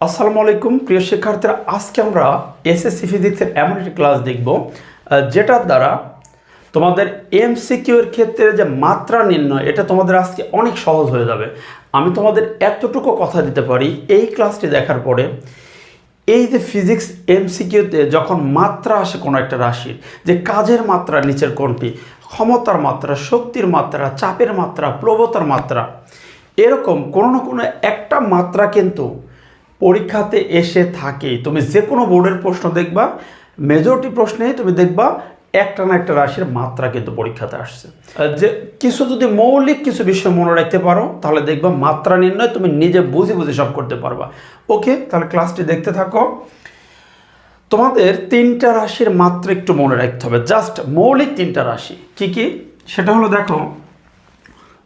আসসালামু আলাইকুম প্রিয় শিক্ষার্থীরা, আজকে আমরা এসএসসি ফিজিক্সের এমন একটি ক্লাস দেখব যেটার দ্বারা তোমাদের এমসিকিউ এর ক্ষেত্রে যে মাত্রা নির্ণয় এটা তোমাদের আজকে অনেক সহজ হয়ে যাবে। আমি তোমাদের এতটুকু কথা দিতে পারি, এই ক্লাসটি দেখার পরে এই যে ফিজিক্স এমসিকিউতে যখন মাত্রা আসে কোনো একটা রাশির, যে কাজের মাত্রা নিচের কোনটি, ক্ষমতার মাত্রা, শক্তির মাত্রা, চাপের মাত্রা, প্রবণতার মাত্রা, এরকম কোনো না কোনো একটা মাত্রা কিন্তু পরীক্ষাতে এসে থাকে। তুমি যে কোনো বোর্ডের প্রশ্ন দেখবা, মেজরিটি প্রশ্নেই তুমি দেখবা একটা না একটা রাশির মাত্রা কিন্তু পরীক্ষাতে আসছে। যে কিছু যদি মৌলিক কিছু বিষয় মনে রাখতে পারো তাহলে দেখবা মাত্রা নির্ণয় তুমি নিজে বুঝে বুঝে সব করতে পারবা। ওকে, তাহলে ক্লাসটি দেখতে থাকো। তোমাদের তিনটা রাশির মাত্রা একটু মনে রাখতে হবে, জাস্ট মৌলিক তিনটা রাশি। কি কি? সেটা হলো, দেখো,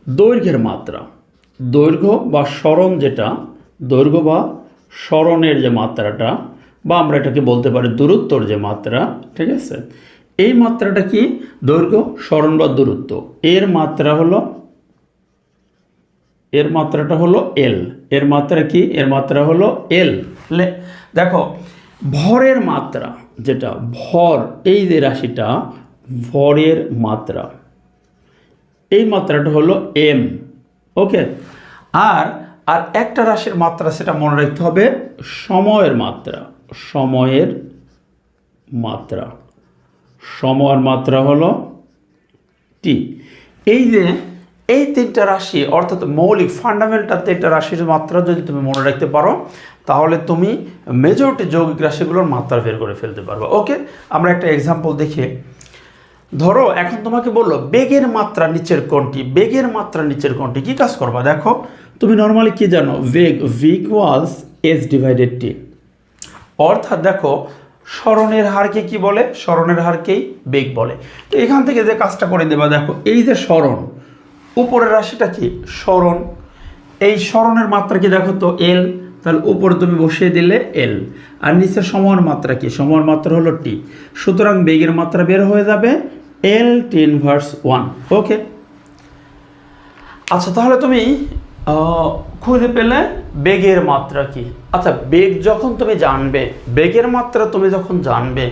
দৈর্ঘ্যের মাত্রা, দৈর্ঘ্য বা সরণ, যেটা দৈর্ঘ্য বা সরণের যে মাত্রাটা, বা আমরা এটাকে বলতে পারি দূরত্বর যে মাত্রা, ঠিক আছে? এই মাত্রাটা কি? দৈর্ঘ্য, সরণ বা দূরত্ব। এর মাত্রাটা হলো এল। এর মাত্রা কি? এর মাত্রা হলো এল। দেখো, ভরের মাত্রা, যেটা ভর, এই যে রাশিটা ভরের মাত্রা, এই মাত্রাটা হলো এম। ওকে, আর একটা রাশির মাত্রা, সেটা মনে রাখতে হবে সময়ের মাত্রা। সময়ের মাত্রা হলো টি। এই তিনটা রাশি, অর্থাৎ মৌলিক ফান্ডামেন্টাল তিনটা রাশির মাত্রা যদি তুমি মনে রাখতে পারো তাহলে তুমি মেজরিটি যৌগিক রাশিগুলোর মাত্রা বের করে ফেলতে পারবে। ওকে, আমরা একটা এক্সাম্পল দেখি। ধরো এখন তোমাকে বললো বেগের মাত্রা নিচের কোনটি, বেগের মাত্রা নিচের কোনটি, কি কাজ করবা? দেখো, তুমি নর্মালি কি জানো, বেগ ভি ইকুয়ালস এস ডিভাইডেড টি। অর্থাৎ দেখো, সরণের হারকে কি বলে? সরণের হারকেই বেগ বলে। তো এখান থেকে যে কাজটা করে দেবা, দেখো এই যে সরণ, উপরের রাশিটা কি? সরণ। এই সরণের মাত্রা কি? দেখো তো এল, তাহলে উপরে তুমি বসিয়ে দিলে এল। আর নিচের সময়ের মাত্রা কি? সময়ের মাত্রা হলো টি। সুতরাং বেগের মাত্রা বের হয়ে যাবে এল টি ইনভার্স 1। ওকে, আচ্ছা, তাহলে তুমি খুঁজে পেলে বেগের মাত্রা কি। আচ্ছা, বেগ যখন তুমি জানবে, বেগের মাত্রা তুমি যখন জানবে,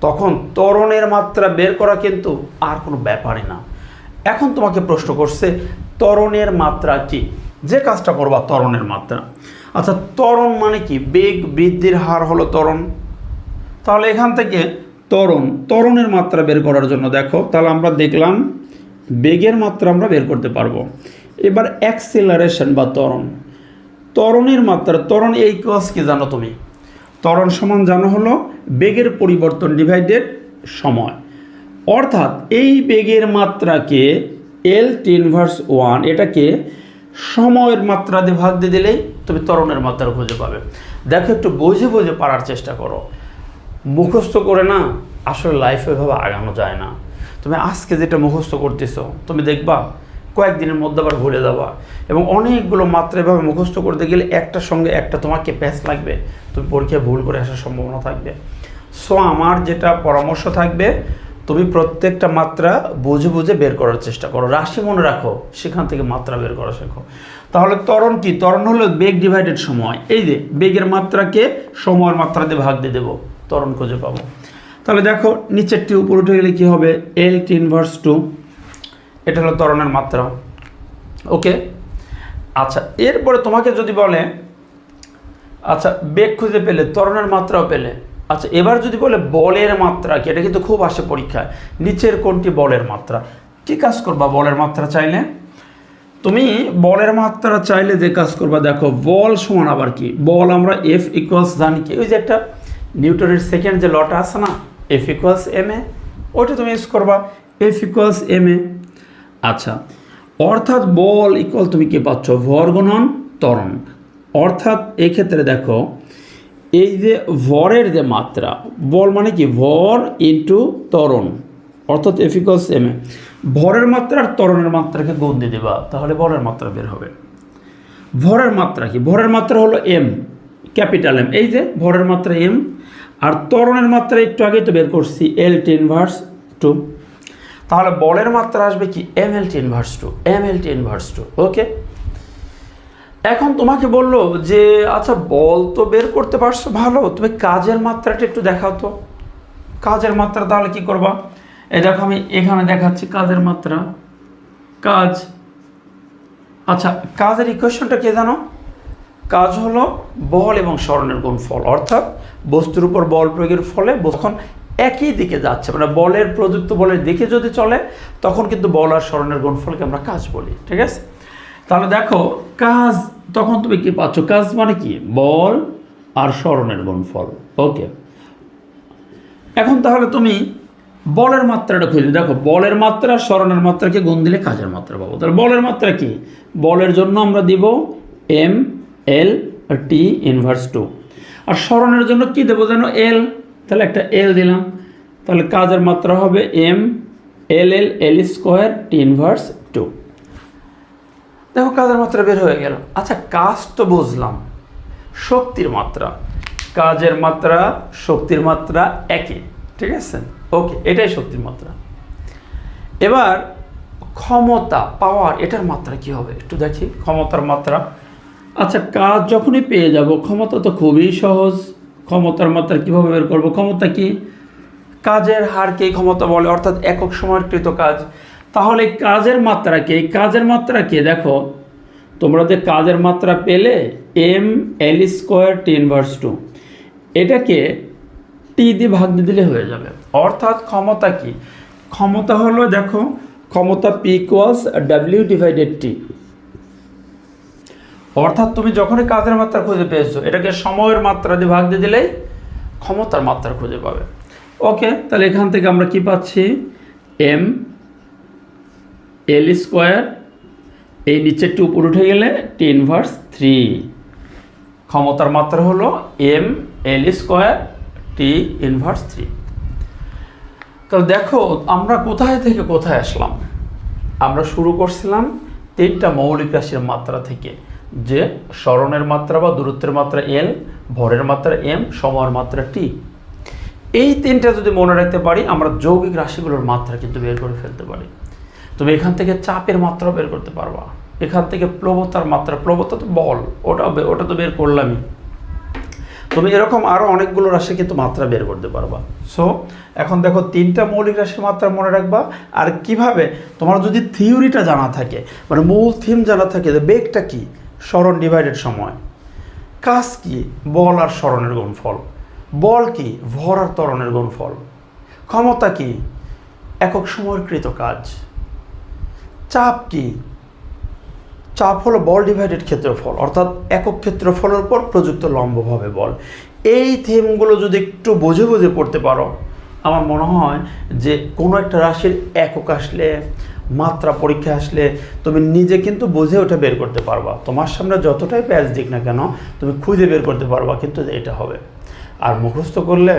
তখন ত্বরণের মাত্রা বের করা কিন্তু আর কোনো ব্যাপারই না। এখন তোমাকে প্রশ্ন করছে ত্বরণের মাত্রা কি, যে কাজটা করবা ত্বরণের মাত্রা। আচ্ছা, ত্বরণ মানে কি? বেগ বৃদ্ধির হার হলো ত্বরণ। তাহলে এখান থেকে ত্বরণের মাত্রা বের করার জন্য দেখো, তাহলে আমরা দেখলাম বেগের মাত্রা আমরা বের করতে পারবো। এবার অ্যাক্সিলারেশন বা ত্বরণের মাত্রা, ত্বরণ এই কস কি জানো তুমি? ত্বরণ সমান জানো হলো বেগের পরিবর্তন ডিভাইডেড সময়। অর্থাৎ এই বেগের মাত্রাকে এল টি ইনভার্স 1, এটাকে সময়ের মাত্রা দিয়ে ভাগ দিয়ে দিলেই তুমি ত্বরণের মাত্রা খুঁজে পাবে। দেখো, একটু বুঝে বুঝে পারার চেষ্টা করো, মুখস্থ করে না আসলে লাইফে এভাবে আগানো যায় না। তুমি আজকে যেটা মুখস্থ করতেছো, তুমি দেখবা কয়েকদিনের মধ্যে আবার ভুলে যাবা। এবং অনেকগুলো মাত্রা এভাবে মুখস্থ করতে গেলে একটার সঙ্গে একটা তোমাকে প্যাচ লাগবে, তুমি পরীক্ষায় ভুল করে আসার সম্ভাবনা থাকবে। সো আমার যেটা পরামর্শ থাকবে, তুমি প্রত্যেকটা মাত্রা বুঝে বুঝে বের করার চেষ্টা করো, রাশি মনে রাখো, সেখান থেকে মাত্রা বের করা শেখো। তাহলে ত্বরণ কি? ত্বরণ হলো বেগ ডিভাইডেড সময়। এই যে বেগের মাত্রাকে সময়ের মাত্রা দিয়ে ভাগ দিয়ে দেবো, ত্বরণ খুঁজে পাবো। তাহলে দেখো, নিচেরটি উপর উঠে গেলে কী হবে? এল টি ইনভার্স 2, এটা হলো ত্বরণের মাত্রা। ওকে, আচ্ছা, এরপরে তোমাকে যদি বলে আচ্ছা বেগ খুঁজে পেলে, ত্বরণের মাত্রাও পেলে, আচ্ছা এবার যদি বলে বলের মাত্রা কি, এটা কিন্তু খুব আসে পরীক্ষায়, নিচের কোনটি বলের মাত্রা, কি কাজ করবা বলের মাত্রা চাইলে? তুমি বলের মাত্রা চাইলে যে কাজ করবা, দেখো বল সমান আবার কি? বল আমরা এফ ইকুয়ালস জানি কি, ওই যে একটা নিউটনের সেকেন্ড যে লটা আছে না, এফ ইকুয়ালস এম এ, ওইটা তুমি ইউজ করবা, এফ ইকুয়ালস এম এ। আচ্ছা, অর্থাৎ বল ইকুয়াল তুমি কি পাচ্ছ? ভর গুণন ত্বরণ। অর্থাৎ এক্ষেত্রে দেখো, এই যে ভরের যে মাত্রা, বল মানে কি? ভর ইন্টু ত্বরণ, অর্থাৎ এফ ইকুয়ালস এম এ। ভরের মাত্রা আর ত্বরণের মাত্রাকে গুণ দিয়ে দেবা, তাহলে বলের মাত্রা বের হবে। ভরের মাত্রা কি? ভরের মাত্রা হলো এম, ক্যাপিটাল এম। এই যে ভরের মাত্রা এম, আর ত্বরণের মাত্রা একটু আগেই তো বের করছি, এল টি ইনভার্স 2। তাহলে বলের মাত্রা আসবে কি? M L T inverse 2, M L T inverse 2। Okay, এখন তোমাকে বললো যে আচ্ছা বল তো বের করতে পারছো ভালো, তুমি কাজের মাত্রাটা একটু দেখাও তো। কাজের মাত্রা তাহলে কি করবা? এই দেখো আমি এখানে দেখাচ্ছি কাজের মাত্রা। কাজ, আচ্ছা কাজের ইকুয়েশনটা কে জানো? কাজ হলো বল এবং সরণের গুণফল, অর্থাৎ বস্তুর উপর বল প্রয়োগের ফলে যখন একই দিকে যাচ্ছে, মানে বলের প্রযুক্ত বলের দিকে যদি চলে, তখন কিন্তু বল আর সরণের গুণফলকে আমরা কাজ বলি। ঠিক আছে, তাহলে দেখো কাজ, তখন তুমি কি পাচ্ছ? কাজ মানে কি? বল আর সরণের গুণফল। ওকে, এখন তাহলে তুমি বলের মাত্রাটা খুঁজে দেখো, বলের মাত্রা সরণের মাত্রাকে গুণ দিলে কাজের মাত্রা পাবো। তাহলে বলের মাত্রা কি? বলের জন্য আমরা দিব এম এল আর টি ইনভার্স 2, আর সরণের জন্য কি দেবো যেন? এল। তাহলে একটা এল দিলাম। তাহলে কাজের মাত্রা হবে এম এল এল এল স্কোয়ার টি ইনভার্স 2। দেখো কাজের মাত্রা বের হয়ে গেল। আচ্ছা কাজ তো বুঝলাম, শক্তির মাত্রা, কাজের মাত্রা শক্তির মাত্রা একই। ঠিক আছে, ওকে, এটাই শক্তির মাত্রা। এবার ক্ষমতা, পাওয়ার, এটার মাত্রা কি হবে একটু দেখি। ক্ষমতার মাত্রা, আচ্ছা কাজ যখনই পেয়ে যাব, ক্ষমতা তো খুবই সহজ। ক্ষমতার মাত্রা কিভাবে বের করব? ক্ষমতা কি? কাজের হারকেই ক্ষমতা বলে, অর্থাৎ একক সময়কৃত কাজ। তাহলে কাজের মাত্রাকে, কাজের মাত্রাকে দেখো, তোমরা যে কাজের মাত্রা পেলে M L square T inverse 2, এটাকে টি দিয়ে ভাগ দিয়ে দিলে হয়ে যাবে। অর্থাৎ ক্ষমতা কি? ক্ষমতা হলো দেখো, ক্ষমতা পি ইকুয়ালস ডাব্লিউ ডিভাইডেড টি। অর্থাৎ তুমি যখনই কাজের মাত্রা খুঁজে পেয়েছো, এটাকে সময়ের মাত্রা দিয়ে ভাগ দিয়ে দিলেই ক্ষমতার মাত্রা খুঁজে পাবে। ওকে, তাহলে এখান থেকে আমরা কি পাচ্ছি? এম এল স্কোয়ার, এই নিচের টু উপর উঠে গেলে টি ইনভার্স 3। ক্ষমতার মাত্রা হলো M L square T inverse 3। তাহলে দেখো আমরা কোথায় থেকে কোথায় আসলাম? আমরা শুরু করছিলাম 3টা মৌলিক রাশির মাত্রা থেকে, যে সরণের মাত্রা বা দূরত্বের মাত্রা এল, ভরের মাত্রা এম, সময়ের মাত্রা টি। এই 3টা যদি মনে রাখতে পারি, আমরা যৌগিক রাশিগুলোর মাত্রা কিন্তু বের করে ফেলতে পারি। তুমি এখান থেকে চাপের মাত্রা বের করতে পারবা, এখান থেকে প্লবতার মাত্রা, প্লবতা তো বল, ওটা তো বের করলামই। তুমি এরকম আরও অনেকগুলো রাশি কিন্তু মাত্রা বের করতে পারবা। সো এখন দেখো 3টা মৌলিক রাশির মাত্রা মনে রাখবা। আর কিভাবে? তোমার যদি থিওরিটা জানা থাকে, মানে মূল থিম জানা থাকে, যে বেগটা কি? সরণ ডিভাইডেড সময়। কাজ কি? বল আর সরণের গুণফল। বল কি? ভর আর ত্বরণের গুণফল। ক্ষমতা কি? একক সময়কৃত কাজ। চাপ কি? চাপ হলো বল ডিভাইডেড ক্ষেত্রফল, অর্থাৎ একক ক্ষেত্রফলের উপর প্রযুক্ত লম্বভাবে বল। এই থিমগুলো যদি একটু বুঝে বুঝে পড়তে পারো, আমার মনে হয় যে কোনো একটা রাশির একক আসলে, মাত্রা পরীক্ষা আসলে, তুমি নিজে কিন্তু বুঝে ওটা বের করতে পারবা। তোমার সামনে যতটাই প্যাচ দিক না কেন, তুমি খুঁজে বের করতে পারবা, কিন্তু এটা হবে। আর মুখস্থ করলে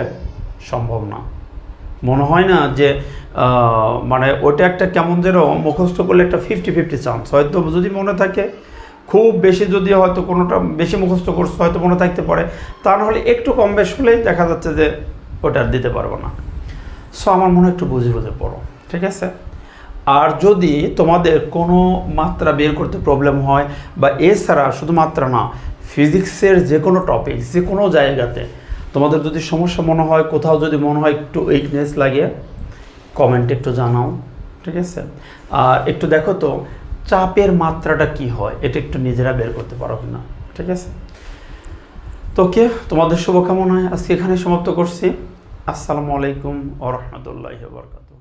সম্ভব না। মনে হয় না যে মানে ওটা একটা কেমন যেন মুখস্থ করলে একটা 50-50 চান্স, হয়তো যদি মনে থাকে খুব বেশি, যদি হয়তো কোনোটা বেশি মুখস্থ করছো হয়তো মনে থাকতে পারে, তা নাহলে একটু কম বেশ হলেই দেখা যাচ্ছে যে ওটা আর দিতে পারবো না। সো আমার মনে হয় একটু বুঝে বুঝে পড়ো, ঠিক আছে? আর যদি তোমাদের কোনো মাত্রা বের করতে প্রবলেম হয়, বা এছাড়া শুধু মাত্রা না, ফিজিক্সের যে কোনো টপিক, যে কোনো জায়গাতে তোমাদের যদি সমস্যা মনে হয়, কোথাও যদি মনে হয় একটু উইকনেস লাগে, কমেন্টে একটু জানাও, ঠিক আছে? আর একটু দেখো তো চাপের মাত্রাটা কি হয়, এটা একটু নিজেরা বের করতে পারো কিনা, ঠিক আছে? তো তোমাদের শুভকামনায় আজকে এখানে সমাপ্ত করছি। আসসালামু আলাইকুম ওয়া রাহমাতুল্লাহি ওয়া বারাকাতুহু।